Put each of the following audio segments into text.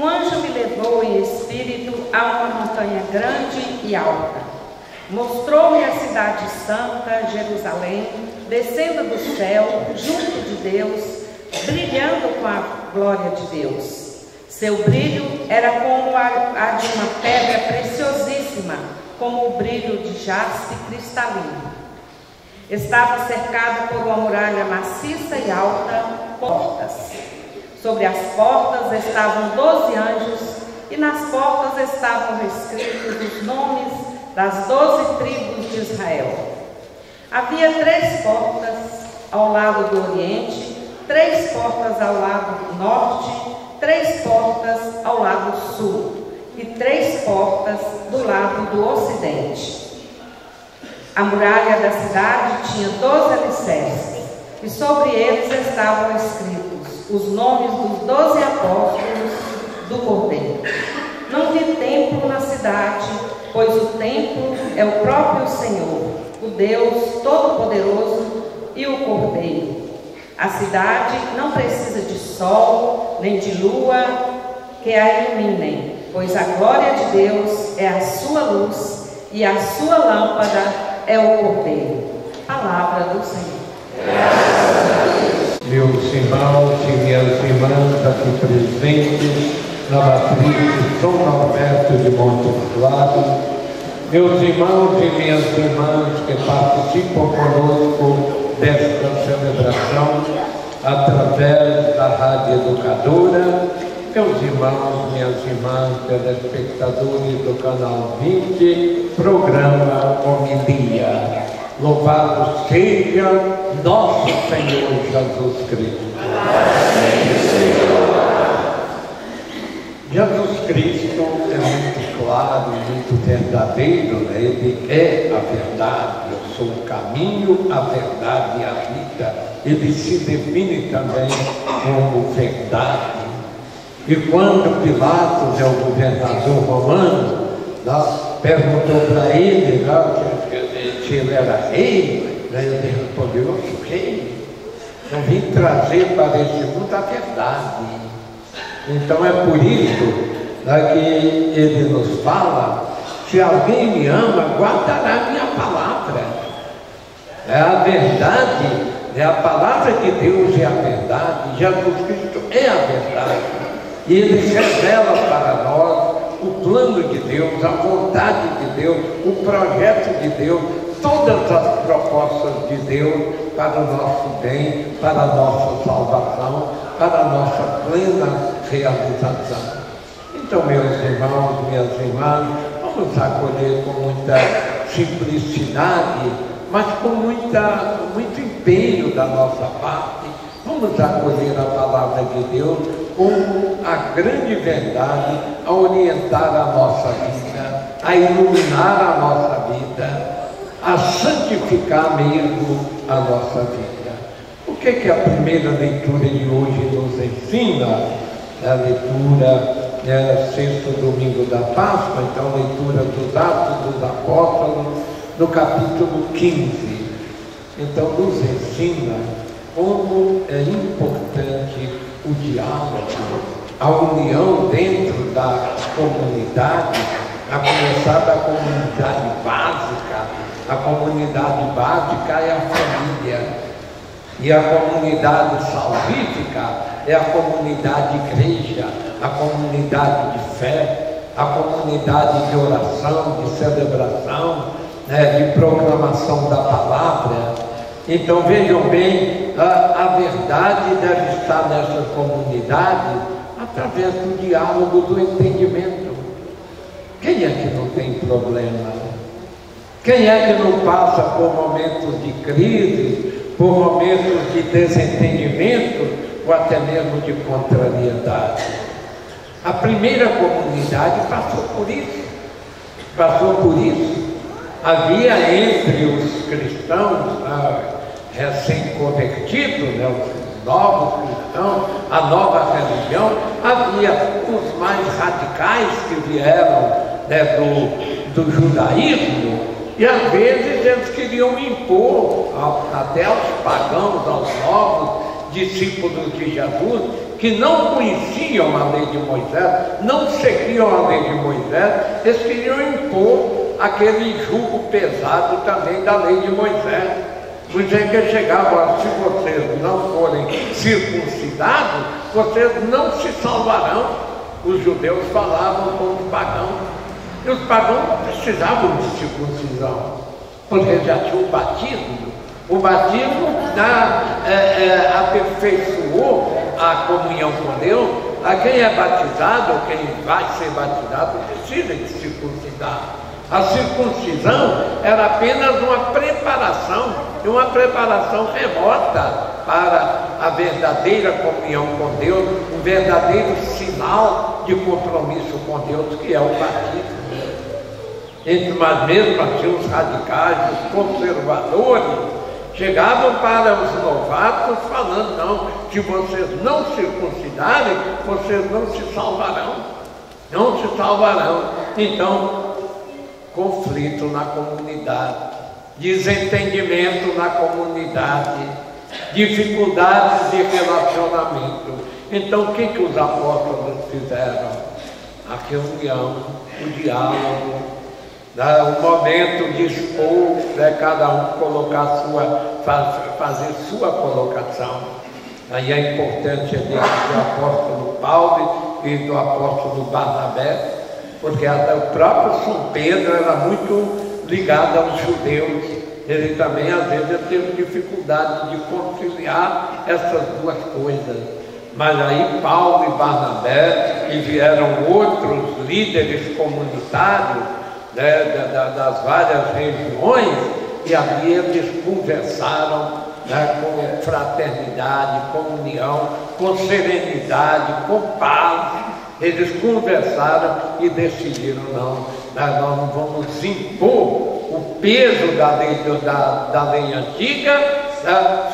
Um anjo me levou em espírito a uma montanha grande e alta. Mostrou-me a cidade santa, Jerusalém, descendo do céu, junto de Deus, brilhando com a glória de Deus. Seu brilho era como a de uma pedra preciosíssima, como o brilho de jaspe cristalino. Estava cercado por uma muralha maciça e alta, portas. Sobre as portas estavam 12 anjos, e nas portas estavam escritos os nomes das 12 tribos de Israel. Havia 3 portas ao lado do oriente, 3 portas ao lado norte, 3 portas ao lado sul e 3 portas do lado do ocidente. A muralha da cidade tinha 12 alicerces, e sobre eles estavam escritos os nomes dos 12 apóstolos do Cordeiro. Não vi templo na cidade, pois o templo é o próprio Senhor, o Deus Todo-Poderoso e o Cordeiro. A cidade não precisa de sol, nem de lua que a iluminem, pois a glória de Deus é a sua luz e a sua lâmpada é o Cordeiro. Palavra do Senhor. Meus irmãos e minhas irmãs aqui presentes na matriz de São Norberto de Monte Claro, meus irmãos e minhas irmãs que participam conosco desta celebração através da Rádio Educadora, meus irmãos, minhas irmãs, telespectadores do canal 20, programa Homilia. Louvado seja nosso Senhor Jesus Cristo. Amém, Senhor. Jesus Cristo é muito claro, muito verdadeiro, né? Ele é a verdade, eu sou o caminho, a verdade e a vida. Ele se define também como verdade. E quando Pilatos, é o governador romano, perguntou para ele se ele era rei, ele respondeu: eu sou rei, eu vim trazer para esse mundo a verdade. Então é por isso que ele nos fala: se alguém me ama, guardará a minha palavra. É a verdade, é a palavra de Deus, é a verdade. Jesus Cristo é a verdade. E ele revela para nós o plano de Deus, a vontade de Deus, o projeto de Deus, todas as propostas de Deus para o nosso bem, para a nossa salvação, para a nossa plena realização. Então, meus irmãos, minhas irmãs, vamos acolher com muita simplicidade, mas com muito empenho da nossa parte. Vamos acolher a palavra de Deus como a grande verdade a orientar a nossa vida, a iluminar a nossa vida, a santificar mesmo a nossa vida. O que a primeira leitura de hoje nos ensina? A leitura sexto domingo da Páscoa, então leitura dos Atos dos Apóstolos, no capítulo 15. Então nos ensina como é importante o diálogo, a união dentro da comunidade, a começar da comunidade básica. A comunidade básica é a família, e a comunidade salvífica é a comunidade igreja, a comunidade de fé, a comunidade de oração, de celebração, de proclamação da palavra. Então vejam bem, a verdade deve estar nessa comunidade através do diálogo, do entendimento. Quem é que não tem problema? Quem é que não passa por momentos de crise, por momentos de desentendimento ou até mesmo de contrariedade? A primeira comunidade passou por isso. Havia entre os cristãos recém-convertidos, os novos cristãos, a nova religião, havia os mais radicais que vieram do judaísmo, e às vezes eles queriam impor até aos pagãos, aos novos discípulos de Jesus, que não conheciam a lei de Moisés, não seguiam a lei de Moisés, eles queriam impor aquele jugo pesado também da lei de Moisés. Moisés que chegava: se vocês não forem circuncidados, vocês não se salvarão. Os judeus falavam com os pagãos, e os pagãos precisavam de circuncisão, porque já tinha o batismo. O batismo aperfeiçoou a comunhão com Deus. A quem é batizado, ou quem vai ser batizado, precisa de circuncidar. A circuncisão era apenas uma preparação remota para a verdadeira comunhão com Deus, um verdadeiro sinal de compromisso com Deus, que é o batismo. Mas mesmo assim, os radicais, os conservadores, chegavam para os novatos falando: não, se vocês não circuncidarem, vocês não se salvarão. Não se salvarão. Então, conflito na comunidade, desentendimento na comunidade, dificuldades de relacionamento. Então, o que os apóstolos fizeram? A reunião, o diálogo, o momento de expor, cada um colocar fazer sua colocação. Aí a importância do apóstolo Paulo e do apóstolo Barnabé, porque o próprio São Pedro era muito ligado aos judeus. Ele também, às vezes, teve dificuldade de conciliar essas duas coisas. Mas aí Paulo e Barnabé, e vieram outros líderes comunitários, das várias regiões, e ali eles conversaram com fraternidade, com união, com serenidade, com paz. Eles conversaram e decidiram: não, nós não vamos impor o peso da lei antiga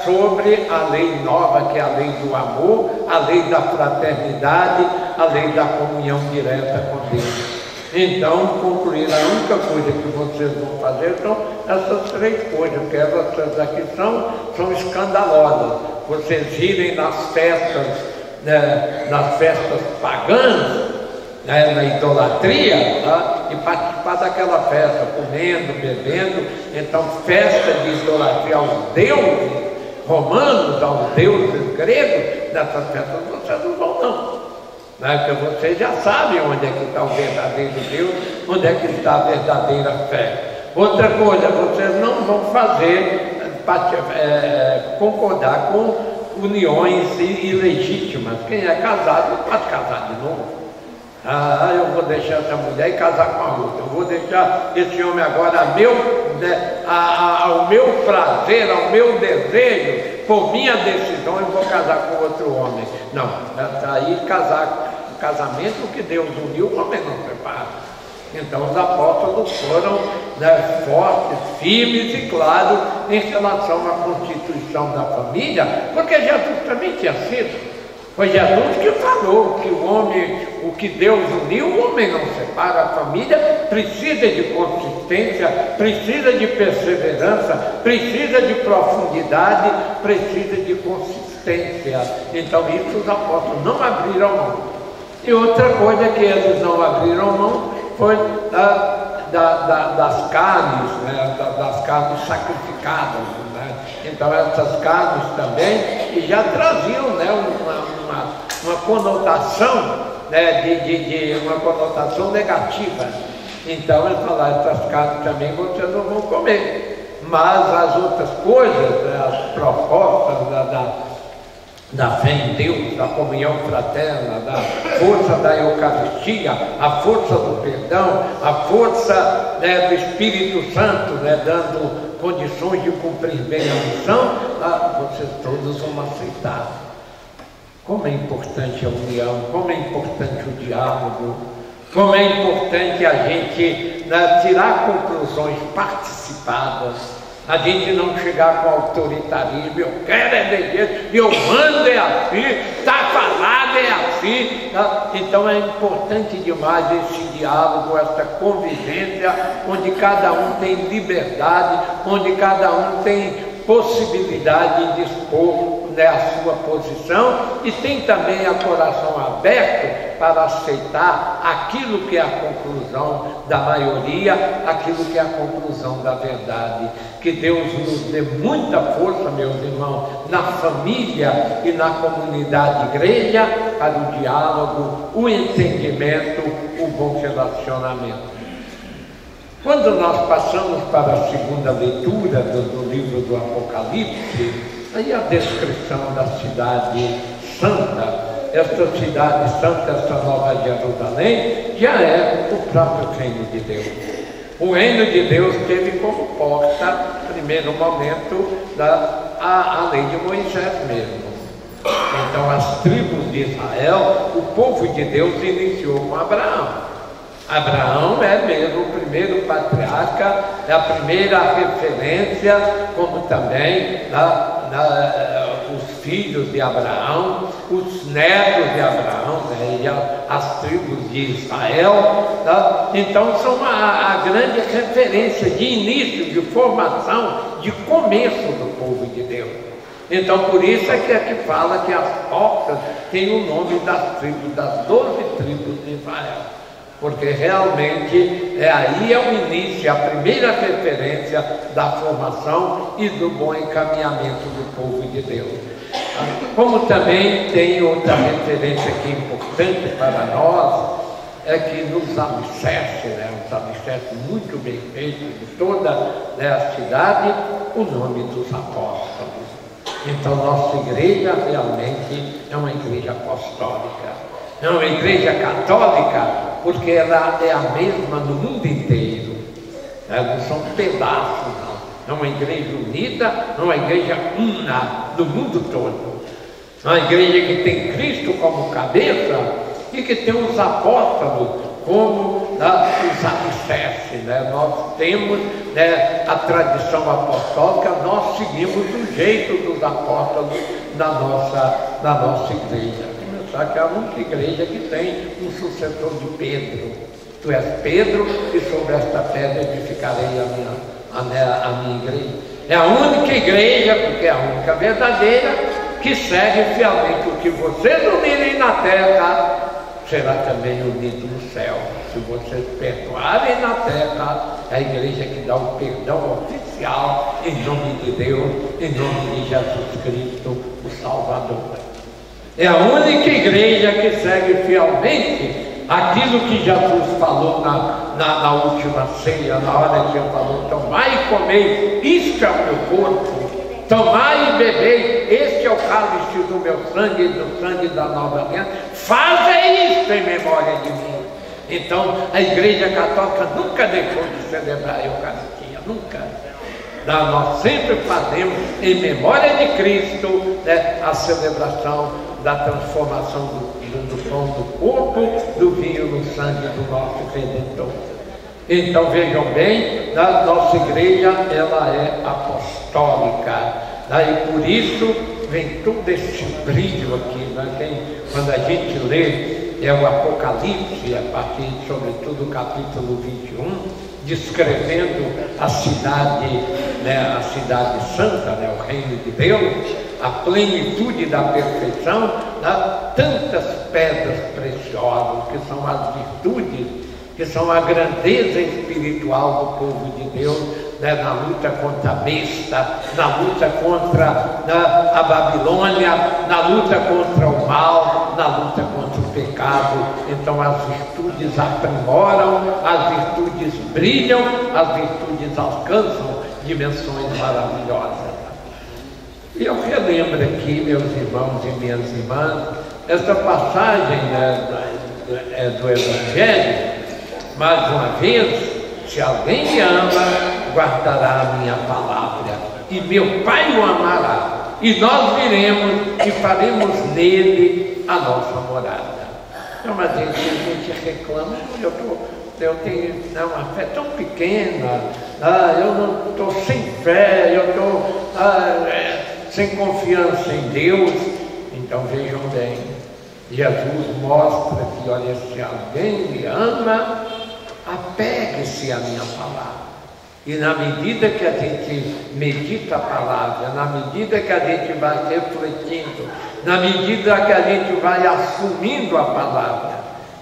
sobre a lei nova, que é a lei do amor, a lei da fraternidade, a lei da comunhão direta com Deus. Então, concluir, a única coisa que vocês vão fazer são essas três coisas, que essas aqui são escandalosas. Vocês irem nas festas pagãs, na idolatria, e participar daquela festa, comendo, bebendo. Então, festa de idolatria aos deuses romanos, aos deuses gregos, nessas festas vocês não vão não. Porque vocês já sabem onde é que está o verdadeiro Deus, onde é que está a verdadeira fé. Outra coisa, vocês não vão concordar com uniões ilegítimas. Quem é casado não pode casar de novo. Eu vou deixar essa mulher e casar com a outra. Eu vou deixar esse homem agora ao meu prazer, ao meu desejo, por minha decisão, eu vou casar com outro homem. Não, aí casamento que Deus uniu, o homem não separa. Então os apóstolos foram fortes, firmes e claros em relação à constituição da família, porque Jesus também tinha sido. Foi Jesus que falou que o que Deus uniu, o homem não separa. A família precisa de consistência, precisa de perseverança, precisa de profundidade, precisa de consistência. Então isso os apóstolos não abriram mão. E outra coisa que eles não abriram mão foi das carnes, das carnes sacrificadas. Então essas carnes também, que já traziam uma conotação, uma conotação negativa. Então eles falaram: essas carnes também vocês não vão comer. Mas as outras coisas, as propostas da fé em Deus, da comunhão fraterna, da força da Eucaristia, a força do perdão, a força do Espírito Santo, dando condições de cumprir bem a missão, vocês todos vão aceitar. Como é importante a união, como é importante o diálogo, como é importante a gente tirar conclusões participadas. A gente não chegar com autoritarismo: eu quero é de Deus, eu mando é assim, está falado é assim. Então é importante demais esse diálogo, essa convivência, onde cada um tem liberdade, onde cada um tem possibilidade de expor a sua posição e tem também o coração aberto para aceitar aquilo que é a conclusão da maioria, aquilo que é a conclusão da verdade. Que Deus nos dê muita força, meus irmãos, na família e na comunidade igreja, para o diálogo, o entendimento, o bom relacionamento. Quando nós passamos para a segunda leitura do livro do Apocalipse, aí a descrição da cidade santa, esta cidade santa, esta nova Jerusalém, já é o próprio reino de Deus. O reino de Deus teve como porta, no primeiro momento, a lei de Moisés mesmo. Então, as tribos de Israel, o povo de Deus iniciou com Abraão. Abraão é mesmo o primeiro patriarca, é a primeira referência, como também os filhos de Abraão, os netos de Abraão, né, e as tribos de Israel. Então são a grande referência de início, de formação, de começo do povo de Deus. Então por isso é que fala que as portas têm o nome das tribos, das 12 tribos de Israel. Porque realmente aí é o início, a primeira referência da formação e do bom encaminhamento do povo de Deus. Como também tem outra referência que é importante para nós, é que nos alicerce, uns alicerces muito bem feitos de toda a cidade, o nome dos apóstolos. Então nossa igreja realmente é uma igreja apostólica. É uma igreja católica porque ela é a mesma no mundo inteiro. Não são pedaços, não. É uma igreja unida, é uma igreja una no mundo todo. É uma igreja que tem Cristo como cabeça e que tem os apóstolos como os alicerces. Nós temos a tradição apostólica, nós seguimos o jeito dos apóstolos na nossa igreja. Que é a única igreja que tem um sucessor de Pedro. Tu és Pedro, e sobre esta pedra edificarei a minha igreja. É a única igreja, porque é a única verdadeira, que segue fielmente o que vocês unirem na terra, será também unido no céu. Se vocês perdoarem na terra, é a igreja que dá o perdão oficial, em nome de Deus, em nome de Jesus Cristo, o Salvador. É a única igreja que segue fielmente aquilo que Jesus falou na última ceia, na hora que ele falou: tomai e comei, isto é o meu corpo, tomai e bebei, este é o cálice do meu sangue, do sangue da nova aliança, fazei isto em memória de mim. Então a igreja católica nunca deixou de celebrar a Eucaristia, nunca. Nós sempre fazemos em memória de Cristo a celebração da transformação do pão do corpo, do vinho no sangue do nosso Redentor. Então vejam bem, a nossa igreja ela é apostólica, e por isso vem todo esse brilho aqui. Quando a gente lê o Apocalipse, a partir sobretudo do capítulo 21, descrevendo a cidade santa, o reino de Deus, a plenitude da perfeição, tantas pedras preciosas, que são as virtudes, que são a grandeza espiritual do povo de Deus, na luta contra a besta, na luta contra a Babilônia, na luta contra o mal, na luta contra o pecado. Então as virtudes aprimoram, as virtudes brilham, as virtudes alcançam dimensões maravilhosas. E eu relembro aqui, meus irmãos e minhas irmãs, esta passagem do Evangelho, mais uma vez: se alguém me ama, guardará a minha palavra, e meu Pai o amará, e nós viremos e faremos nele a nossa morada. Então, mas a gente reclama: eu tenho uma fé tão pequena, eu não estou sem fé, eu estou sem confiança em Deus. Então vejam bem, Jesus mostra que, olha, se alguém me ama, apegue-se à minha palavra. E na medida que a gente medita a palavra, na medida que a gente vai refletindo, na medida que a gente vai assumindo a palavra,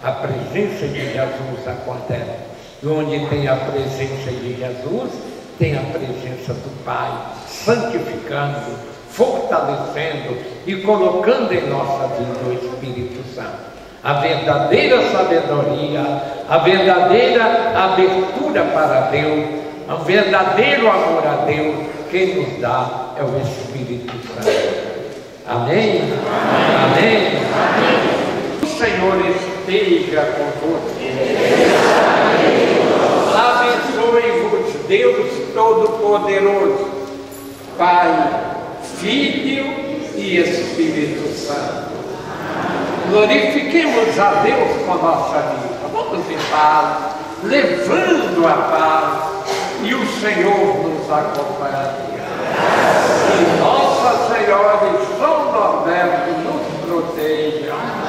a presença de Jesus acontece. E onde tem a presença de Jesus, tem a presença do Pai, santificando, fortalecendo e colocando em nossa vida o Espírito Santo. A verdadeira sabedoria, a verdadeira abertura para Deus, o verdadeiro amor a Deus, quem nos dá é o Espírito Santo. Amém? Amém? Amém. O Senhor esteja convosco. Abençoe-vos Deus Todo-Poderoso, Pai, Filho e Espírito Santo. Glorifiquemos a Deus com a nossa vida. Vamos em paz, levando a paz, e o Senhor nos acompanha. E Nossa Senhora e São Norberto nos proteja.